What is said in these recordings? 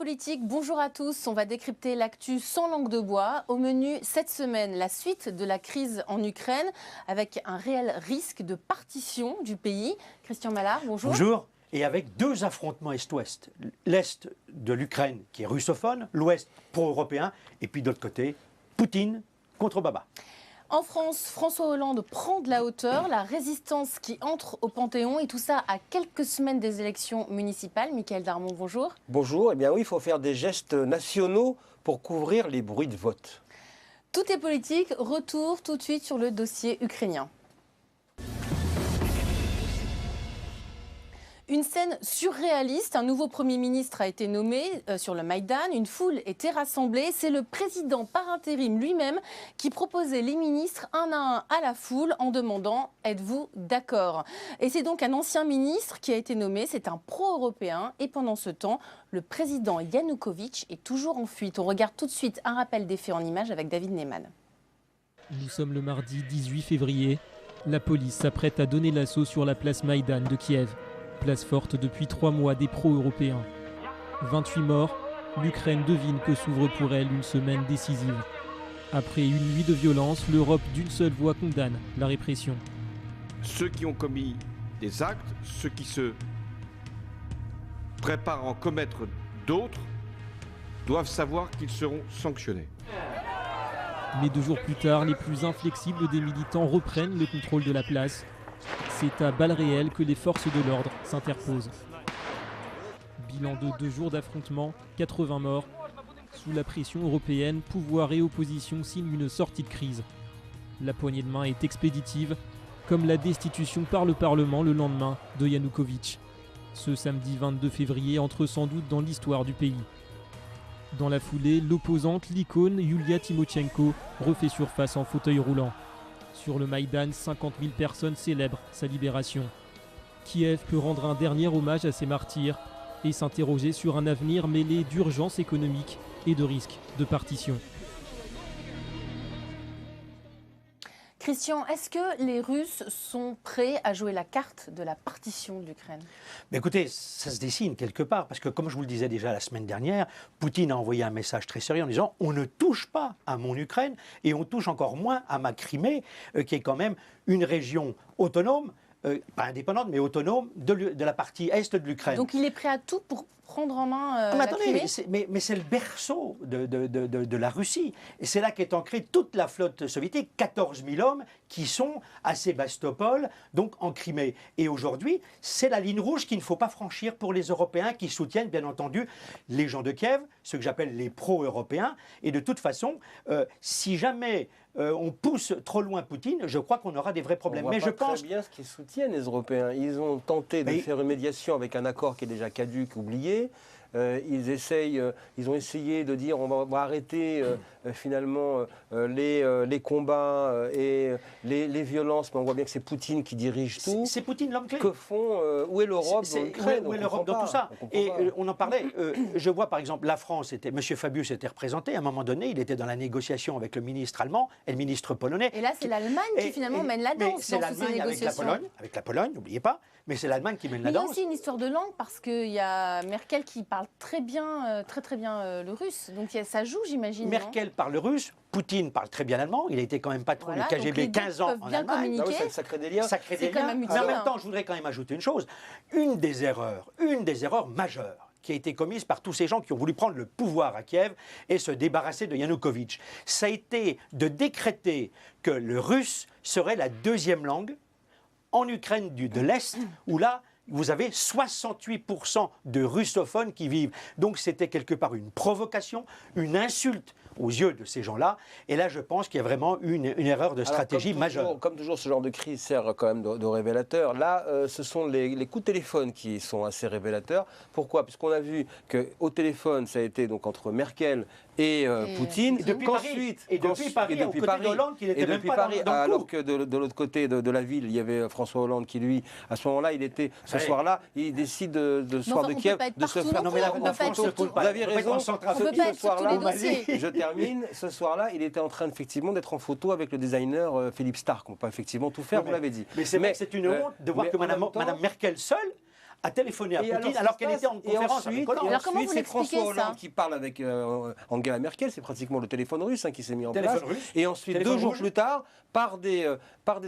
Politique, bonjour à tous. On va décrypter l'actu sans langue de bois. Au menu cette semaine, la suite de la crise en Ukraine avec un réel risque de partition du pays. Christian Mallard, bonjour. Bonjour. Et avec deux affrontements Est-Ouest. L'Est de l'Ukraine qui est russophone, l'Ouest pro-européen, et puis de l'autre côté, Poutine contre Baba. En France, François Hollande prend de la hauteur, la résistance qui entre au Panthéon et tout ça à quelques semaines des élections municipales. Mickaël Darmon, bonjour. Bonjour, eh bien oui, il faut faire des gestes nationaux pour couvrir les bruits de vote. Tout est politique, retour tout de suite sur le dossier ukrainien. Une scène surréaliste, un nouveau Premier ministre a été nommé sur le Maïdan, une foule était rassemblée. C'est le président par intérim lui-même qui proposait les ministres un à un à la foule en demandant « Êtes-vous d'accord ?» Et c'est donc un ancien ministre qui a été nommé, c'est un pro-européen. Et pendant ce temps, le président Yanukovych est toujours en fuite. On regarde tout de suite un rappel des faits en images avec David Neyman. Nous sommes le mardi 18 février. La police s'apprête à donner l'assaut sur la place Maïdan de Kiev. Place forte depuis 3 mois des pro-européens. 28 morts, l'Ukraine devine que s'ouvre pour elle une semaine décisive. Après une nuit de violence, l'Europe d'une seule voix condamne la répression. Ceux qui ont commis des actes, ceux qui se préparent à en commettre d'autres, doivent savoir qu'ils seront sanctionnés. Mais 2 jours plus tard, les plus inflexibles des militants reprennent le contrôle de la place. C'est à balles réelles que les forces de l'ordre s'interposent. Bilan de 2 jours d'affrontement, 80 morts. Sous la pression européenne, pouvoir et opposition signent une sortie de crise. La poignée de main est expéditive, comme la destitution par le Parlement le lendemain de Yanukovych. Ce samedi 22 février entre sans doute dans l'histoire du pays. Dans la foulée, l'opposante, l'icône Yulia Tymoshenko, refait surface en fauteuil roulant. Sur le Maïdan, 50 000 personnes célèbrent sa libération. Kiev peut rendre un dernier hommage à ses martyrs et s'interroger sur un avenir mêlé d'urgence économique et de risque de partition. Christian, est-ce que les Russes sont prêts à jouer la carte de la partition de l'Ukraine ? Mais écoutez, ça se dessine quelque part, parce que comme je vous le disais déjà la semaine dernière, Poutine a envoyé un message très sérieux en disant « on ne touche pas à mon Ukraine et on touche encore moins à ma Crimée, qui est quand même une région autonome, pas indépendante, mais autonome de la partie est de l'Ukraine. » Donc il est prêt à tout pour prendre en main mais la Crimée ? mais c'est le berceau de la Russie. Et c'est là qu'est ancrée toute la flotte soviétique, 14 000 hommes qui sont à Sébastopol, donc en Crimée. Et aujourd'hui, c'est la ligne rouge qu'il ne faut pas franchir pour les Européens qui soutiennent, bien entendu, les gens de Kiev, ceux que j'appelle les pro-européens. Et de toute façon, si jamais on pousse trop loin Poutine, je crois qu'on aura des vrais problèmes. Mais je pense très bien ce qu'ils soutiennent, les Européens. Ils ont tenté de faire une médiation avec un accord qui est déjà caduc, oublié. Ils ont essayé de dire on va arrêter finalement les combats et les violences, mais on voit bien que c'est Poutine qui dirige tout. C'est Poutine l'homme clé. Que font où est l'Europe dans l'Ukraine ? Où est l'Europe dans tout ça ? Et on en parlait. Je vois par exemple la France, M. Fabius était représenté. À un moment donné, il était dans la négociation avec le ministre allemand et le ministre polonais. Et là, c'est l'Allemagne qui finalement mène la danse c'est dans toutes ces l'Allemagne négociations. avec la Pologne, n'oubliez pas. Mais c'est l'Allemagne qui mène la danse. Il y a aussi une histoire de langue parce qu'il y a Merkel qui parle très bien le russe. Donc ça joue, j'imagine. Merkel parle le russe, Poutine parle très bien l'allemand. Il a été quand même patron du KGB 15 ans en Allemagne. Ah oui, ça crée des liens. C'est quand même utile. Mais en même temps, je voudrais quand même ajouter une chose. Une des erreurs majeures qui a été commise par tous ces gens qui ont voulu prendre le pouvoir à Kiev et se débarrasser de Yanukovych, ça a été de décréter que le russe serait la deuxième langue en Ukraine de l'Est, où là, vous avez 68% de russophones qui vivent. Donc c'était quelque part une provocation, une insulte aux yeux de ces gens-là. Et là, je pense qu'il y a vraiment une erreur de stratégie majeure. Comme toujours, ce genre de crise sert quand même de révélateur. Là, ce sont les coups de téléphone qui sont assez révélateurs. Pourquoi ? Puisqu'on a vu qu'au téléphone, ça a été donc entre Merkel et Poutine. Et depuis Paris, aux côtés d'Hollande, qui n'était même pas dans le coup. Alors que de l'autre côté de la ville, il y avait François Hollande qui, lui, à ce moment-là, il était, ce soir-là, il décide de soir de Kiev de se faire... Non, mais la France ne peut pas. Vous aviez raison, ce soir-là, je termine, ce soir-là, il était en train effectivement d'être en photo avec le designer Philippe Stark. On ne peut pas effectivement tout faire, vous l'avez dit. Mais c'est vrai que c'est une honte de voir que Mme Merkel seule a téléphoné à Poutine alors qu'elle était en conférence avec Hollande. Alors comment vous c'est l'expliquez, François ça Hollande qui parle avec Angela Merkel, c'est pratiquement le téléphone russe qui s'est mis en place. Téléphone russe, Et ensuite, téléphone 2 jours rouge. plus tard, par des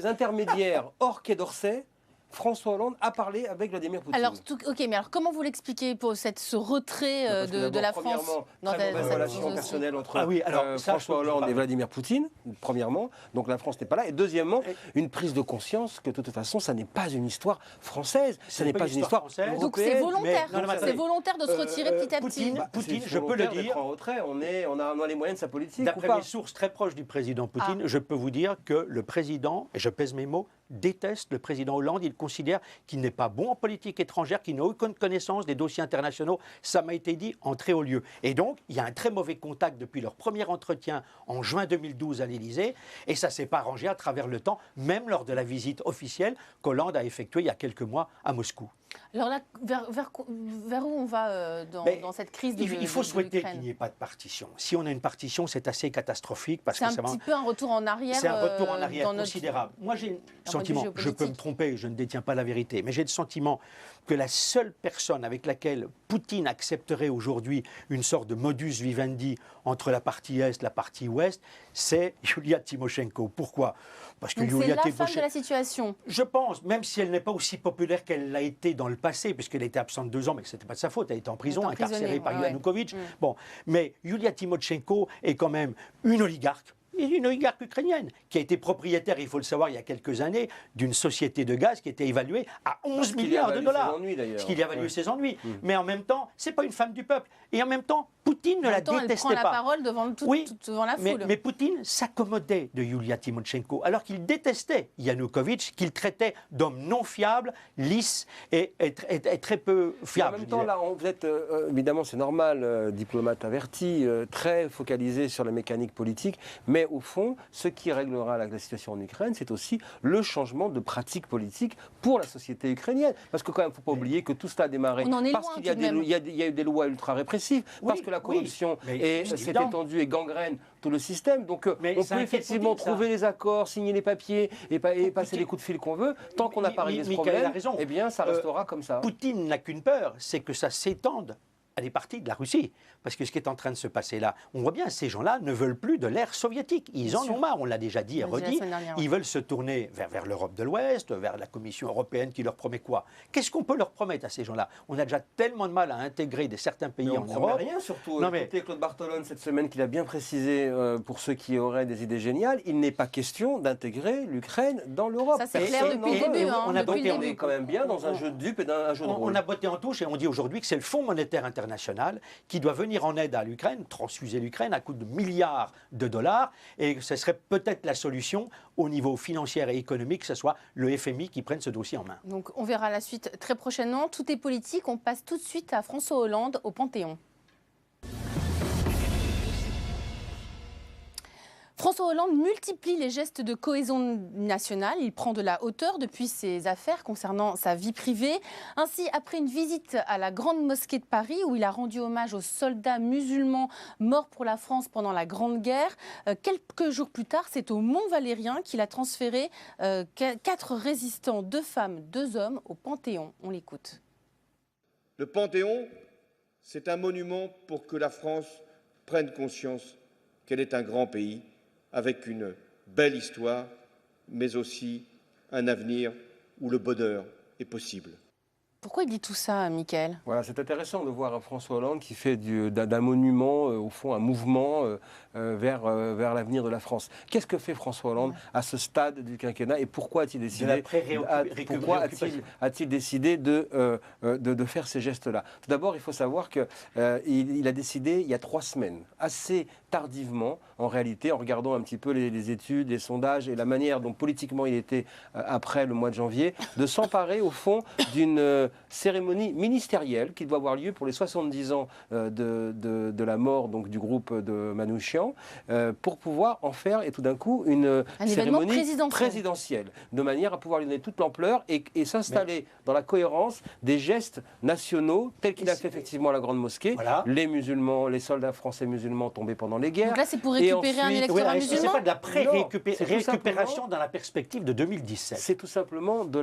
intermédiaires hors Quai d'Orsay, François Hollande a parlé avec Vladimir Poutine. Alors, ok, mais alors comment vous l'expliquez pour ce retrait Parce que de d'abord, la France premièrement, dans très mauvaise cette relation chose personnelle entre Ah oui, alors, ça, François je peux vous Hollande et parler. Vladimir Poutine, premièrement. Donc la France n'est pas là. Et deuxièmement, une prise de conscience que de toute façon, ça n'est pas une histoire française, ça n'est pas une histoire française. Donc c'est européenne. volontaire, mais- non, mais c'est attendez. volontaire de se retirer petit à petit. Poutine, C'est je peux le volontaire d'être dire. en retrait, on a les moyens de sa politique ou D'après pas. mes sources très proches du président Poutine, je peux vous dire que le président, et je pèse mes mots, déteste le président Hollande. Il considère qu'il n'est pas bon en politique étrangère, qu'il n'a aucune connaissance des dossiers internationaux. Ça m'a été dit en très haut lieu. Et donc, il y a un très mauvais contact depuis leur premier entretien en juin 2012 à l'Élysée. Et ça ne s'est pas arrangé à travers le temps, même lors de la visite officielle qu'Hollande a effectuée il y a quelques mois à Moscou. Alors là, vers où on va dans cette crise de Il faut de souhaiter l'Ukraine qu'il n'y ait pas de partition. Si on a une partition, c'est assez catastrophique parce C'est que un ça va... petit peu un retour en arrière. C'est un retour en arrière dans notre- considérable. Moi, j'ai le point de vue sentiment, je géopolitique. peux me tromper, je ne détiens pas la vérité, mais j'ai le sentiment que la seule personne avec laquelle Poutine accepterait aujourd'hui une sorte de modus vivendi entre la partie Est et la partie Ouest, c'est Yulia Tymoshenko. Pourquoi ? Parce que Donc c'est Yulia la femme de Tymoshenko... la situation. Je pense, même si elle n'est pas aussi populaire qu'elle l'a été dans le passé, puisqu'elle était absente 2 ans, mais que ce n'était pas de sa faute, elle était en prison, Elle était incarcérée par emprisonnée, Yanukovych. ouais. Bon, mais Yulia Tymoshenko est quand même une oligarque. Une oligarque ukrainienne qui a été propriétaire, il faut le savoir, il y a quelques années, d'une société de gaz qui était évaluée à 11 milliards de dollars. Ce qui lui a valu ses ennuis. Mais en même temps, ce n'est pas une femme du peuple. Et en même temps, Poutine ne En la même temps, elle détestait prend la pas. parole devant devant la foule. Mais Poutine s'accommodait de Yulia Tymoshenko, alors qu'il détestait Yanukovych, qu'il traitait d'homme non fiable, lisse et très peu fiable. En même temps, là, vous êtes, évidemment, c'est normal, diplomate averti, très focalisé sur la mécanique politique, mais au fond, ce qui réglera la situation en Ukraine, c'est aussi le changement de pratique politique pour la société ukrainienne. Parce que quand même, il ne faut pas oublier que tout cela a démarré On en est parce loin, Ah, qu'il y a tout de même. il y a eu des lois ultra répressives, parce que la corruption mais c'est s'est évident. étendue et gangrène tout le système. Donc Mais on ça peut inquiète effectivement Poutine, ça. trouver les accords, signer les papiers et passer les coups de fil qu'on veut. Tant qu'on n'a pas réglé ce Michael a problème, raison. eh bien, ça restera comme ça. Poutine n'a qu'une peur, c'est que ça s'étende à des parties de la Russie. Parce que ce qui est en train de se passer là, on voit bien, ces gens-là ne veulent plus de l'ère soviétique. Ils en ont marre, on l'a déjà dit et On l'a dit la redit. semaine dernière, Ils veulent se tourner vers l'Europe de l'Ouest, vers la Commission européenne qui leur promet quoi? Qu'est-ce qu'on peut leur promettre à ces gens-là? On a déjà tellement de mal à intégrer certains pays Mais on en ne promet Europe. rien, surtout. Non, mais- Écoutez Claude Bartolone cette semaine qu'il a bien précisé pour ceux qui auraient des idées géniales, il n'est pas question d'intégrer l'Ukraine dans l'Europe. Ça, c'est Personne clair depuis le n'en veut. début. Hein, on a depuis donc- le On début. est quand même bien dans un jeu de dupes et dans un jeu de rôle. On a botté en touche et on dit aujourd'hui que c'est le Fonds monétaire international qui doit venir en aide à l'Ukraine, transfuser l'Ukraine à coût de milliards de dollars, et ce serait peut-être la solution au niveau financier et économique, que ce soit le FMI qui prenne ce dossier en main. Donc on verra la suite très prochainement. Tout est politique. On passe tout de suite à François Hollande au Panthéon. François Hollande multiplie les gestes de cohésion nationale. Il prend de la hauteur depuis ses affaires concernant sa vie privée. Ainsi, après une visite à la Grande Mosquée de Paris, où il a rendu hommage aux soldats musulmans morts pour la France pendant la Grande Guerre, quelques jours plus tard, c'est au Mont-Valérien qu'il a transféré 4 résistants, 2 femmes, 2 hommes, au Panthéon. On l'écoute. Le Panthéon, c'est un monument pour que la France prenne conscience qu'elle est un grand pays, avec une belle histoire, mais aussi un avenir où le bonheur est possible. Pourquoi il dit tout ça, Mickaël ? Voilà, c'est intéressant de voir François Hollande qui fait d'un monument, au fond, un mouvement vers l'avenir de la France. Qu'est-ce que fait François Hollande à ce stade du quinquennat et pourquoi a-t-il décidé, décidé de faire ces gestes-là? Tout d'abord, il faut savoir qu'il a décidé il y a 3 semaines, assez tardivement, en réalité, en regardant un petit peu les études, les sondages et la manière dont politiquement il était après le mois de janvier, de s'emparer au fond d'une cérémonie ministérielle qui doit avoir lieu pour les 70 ans de la mort donc, du groupe de Manouchian, pour pouvoir en faire, et tout d'un coup, une cérémonie présidentielle, de manière à pouvoir lui donner toute l'ampleur et s'installer dans la cohérence des gestes nationaux, tels qu'il a fait effectivement à la Grande Mosquée, voilà. Les musulmans, les soldats français musulmans tombés pendant les guerres. Donc là, c'est pour récupérer un électorat C'est musulman. pas de la récupération simplement dans la perspective de 2017. C'est tout simplement de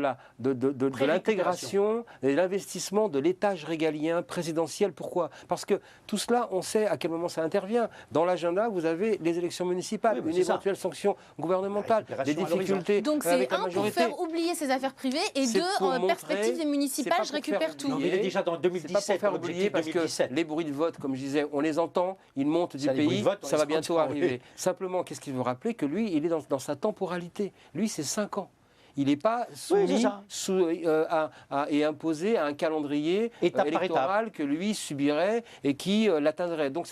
l'intégration l'investissement de l'étage régalien présidentiel. Pourquoi? Parce que tout cela, on sait à quel moment ça intervient. Dans l'agenda, vous avez les élections municipales, une éventuelle sanction gouvernementale, des difficultés donc avec c'est la pour majorité. faire oublier ses affaires privées et deux, en perspective des municipales, je récupère tout. Non, mais il est déjà dans C'est pas 2017. pour faire oublier parce que 2017. les bruits de vote, comme je disais, on les entend, ils montent du Ça, les bruits pays, de vote, on ça les va bientôt entend, arriver. oui. Simplement, qu'est-ce qu'il veut rappeler? Que lui, il est dans sa temporalité. Lui, c'est 5 ans. Il n'est pas soumis et imposé à un calendrier Étape par électoral que lui subirait et qui l'atteindrait. Donc,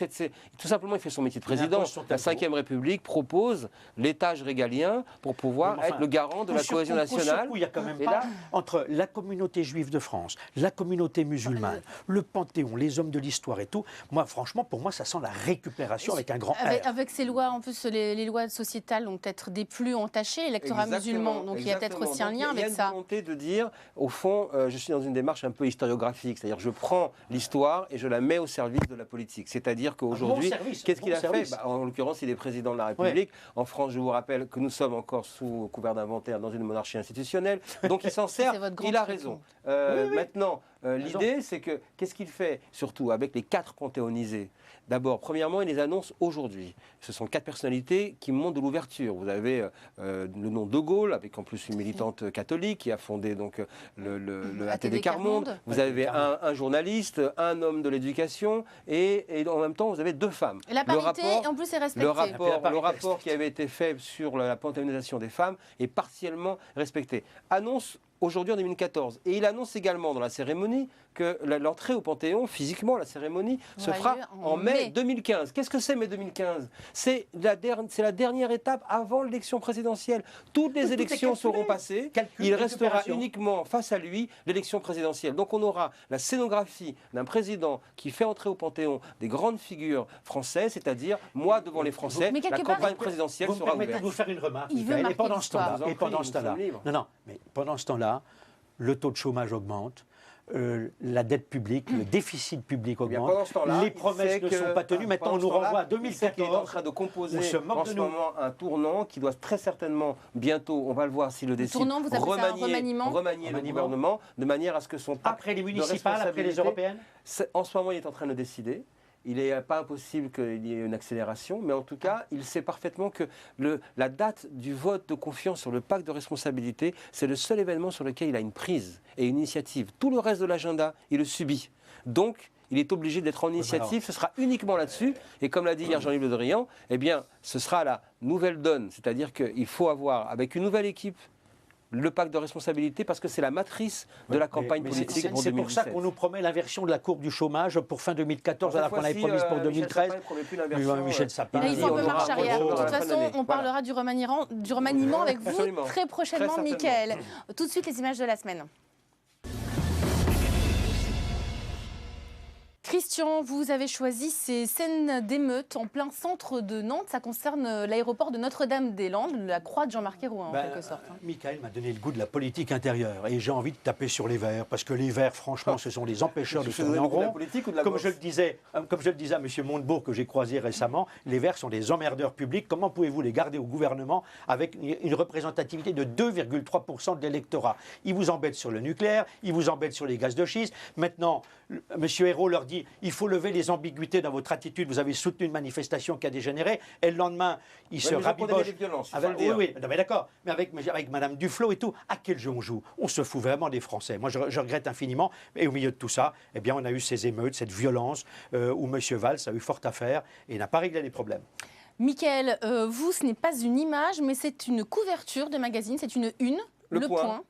tout simplement, il fait son métier de président. La Ve République propose l'étage régalien pour pouvoir être le garant de la cohésion nationale. Il n'y a quand même Et pas, là- entre la communauté juive de France, la communauté musulmane, le Panthéon, les hommes de l'histoire et tout, moi, franchement, pour moi, ça sent la récupération avec un grand R. Avec ces lois, en plus, les lois sociétales ont peut-être des plus entachés, électorat musulman, donc il y a peut-être aussi un lien avec ça. Il y a une volonté de dire, au fond, je suis dans une démarche un peu historiographique, c'est-à-dire je prends l'histoire et je la mets au service de la politique. C'est-à-dire qu'aujourd'hui, qu'est-ce qu'il a fait? En l'occurrence, il est président de la République. En France, je vous rappelle que nous sommes encore sous couvert d'inventaire dans une monarchie institutionnelle. Donc il s'en sert, il a raison. Maintenant, l'idée, c'est que, qu'est-ce qu'il fait, surtout avec les 4 panthéonisés? D'abord, premièrement, il les annonce aujourd'hui. Ce sont 4 personnalités qui montrent de l'ouverture. Vous avez le nom de Gaulle, avec en plus une militante catholique qui a fondé donc le ATD Quart-Monde. Vous avez un journaliste, un homme de l'éducation et en même temps, vous avez 2 femmes. La parité, en plus, est respectée. Le rapport qui avait été fait sur la panthéonisation des femmes est partiellement respecté. Annonce aujourd'hui en 2014. Et il annonce également dans la cérémonie que l'entrée au Panthéon, physiquement, la cérémonie, se fera en mai 2015. Qu'est-ce que c'est mai 2015? C'est la dernière étape avant l'élection présidentielle. Toutes les élections seront passées. Il restera uniquement face à lui l'élection présidentielle. Donc on aura la scénographie d'un président qui fait entrer au Panthéon des grandes figures françaises, c'est-à-dire moi devant les Français, la campagne présidentielle sera ouverte. Vous me permettez de vous faire une remarque, Il veut Michael, marquer et pendant ce temps-là, pendant ce temps-là, le taux de chômage augmente, la dette publique, le déficit public augmente, les promesses ne sont pas tenues. Maintenant, on nous renvoie à 2014. Il est en train de composer en ce moment un tournant qui doit très certainement, bientôt, on va le voir s'il le décide, tournant, vous appelez ça un remaniement le gouvernement, de manière à ce que son pacte après les municipales, après les européennes. En ce moment, il est en train de le décider. Il n'est pas impossible qu'il y ait une accélération, mais en tout cas, il sait parfaitement que la date du vote de confiance sur le pacte de responsabilité, c'est le seul événement sur lequel il a une prise et une initiative. Tout le reste de l'agenda, il le subit. Donc, il est obligé d'être en initiative, ce sera uniquement là-dessus. Et comme l'a dit hier Jean-Yves Le Drian, eh bien, ce sera la nouvelle donne. C'est-à-dire qu'il faut avoir, avec une nouvelle équipe, le pacte de responsabilité, parce que c'est la matrice de la campagne politique pour 2017. C'est pour ça qu'on nous promet l'inversion de la courbe du chômage pour fin 2014, alors qu'on avait promis pour 2013. Michel Sapin. Il faut un peu marche arrière. De toute façon, on parlera du remaniement avec vous très prochainement, Mickaël. Tout de suite, les images de la semaine. Christian, vous avez choisi ces scènes d'émeute en plein centre de Nantes. Ça concerne l'aéroport de Notre-Dame-des-Landes, la croix de Jean-Marc Ayrault, en quelque sorte. Michael m'a donné le goût de la politique intérieure et j'ai envie de taper sur les Verts parce que les Verts, franchement, ce sont des empêcheurs de tourner en rond. Comme je le disais à M. Montebourg que j'ai croisé récemment, les Verts sont des emmerdeurs publics. Comment pouvez-vous les garder au gouvernement avec une représentativité de 2,3% de l'électorat? Ils vous embêtent sur le nucléaire, ils vous embêtent sur les gaz de schiste. Maintenant, M. Ayrault leur dit il faut lever les ambiguïtés dans votre attitude. Vous avez soutenu une manifestation qui a dégénéré. Et le lendemain, il se rabiboche. Oui, mais d'accord. Mais avec Mme Duflot et tout, à quel jeu on joue? On se fout vraiment des Français. Moi, je regrette infiniment. Et au milieu de tout ça, eh bien, on a eu ces émeutes, cette violence où M. Valls a eu fort à faire et n'a pas réglé les problèmes. Mickaël, vous, ce n'est pas une image, mais c'est une couverture de magazine, c'est une une, le point.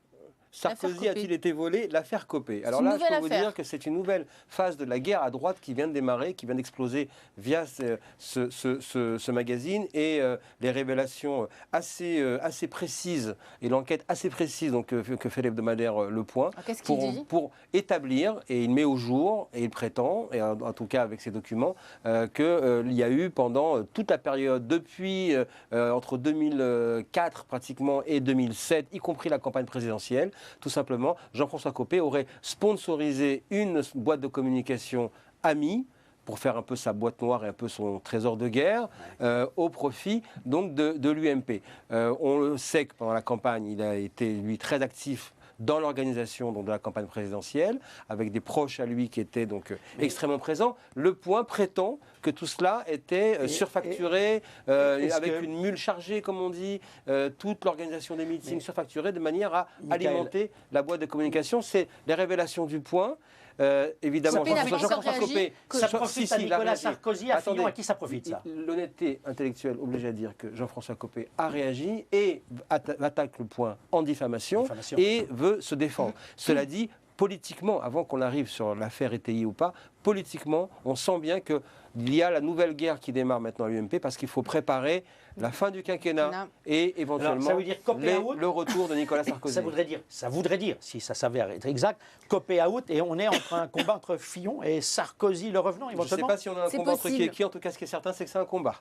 Sarkozy a-t-il été volé? L'affaire Copé. Alors là, je peux vous dire que c'est une nouvelle phase de la guerre à droite qui vient de démarrer, qui vient d'exploser via ce magazine et les révélations assez précises et l'enquête assez précise donc, que fait l'hebdomadaire Le Point pour établir, et il met au jour, et il prétend, et en tout cas avec ses documents, qu'il y a eu pendant toute la période, depuis entre 2004 pratiquement et 2007, y compris la campagne présidentielle, tout simplement, Jean-François Copé aurait sponsorisé une boîte de communication amie pour faire un peu sa boîte noire et un peu son trésor de guerre au profit donc de l'UMP. On le sait que pendant la campagne, il a été, lui, très actif dans l'organisation de la campagne présidentielle, avec des proches à lui qui étaient donc extrêmement présents. Le Point prétend que tout cela était surfacturé, avec une mule chargée, comme on dit, toute l'organisation des meetings surfacturée, de manière à alimenter la boîte de communication. C'est les révélations du Point. Évidemment, Jean-François Copé, ça profite à Nicolas Sarkozy, à Fillon, à qui ça profite ça? L'honnêteté intellectuelle oblige à dire que Jean-François Copé a réagi et attaque le Point en diffamation. Et veut se défendre. Cela dit, politiquement, avant qu'on arrive sur l'affaire ETI ou pas, politiquement, on sent bien qu'il y a la nouvelle guerre qui démarre maintenant à l'UMP parce qu'il faut préparer la fin du quinquennat et éventuellement ça veut dire le retour de Nicolas Sarkozy. Ça voudrait dire, si ça s'avère être exact, Copé out et on est entre un combat entre Fillon et Sarkozy le revenant éventuellement. Je ne sais pas si on a un combat entre qui et qui, en tout cas ce qui est certain c'est que c'est un combat.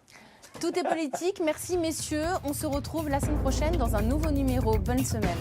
Tout est politique, merci messieurs, on se retrouve la semaine prochaine dans un nouveau numéro, bonne semaine.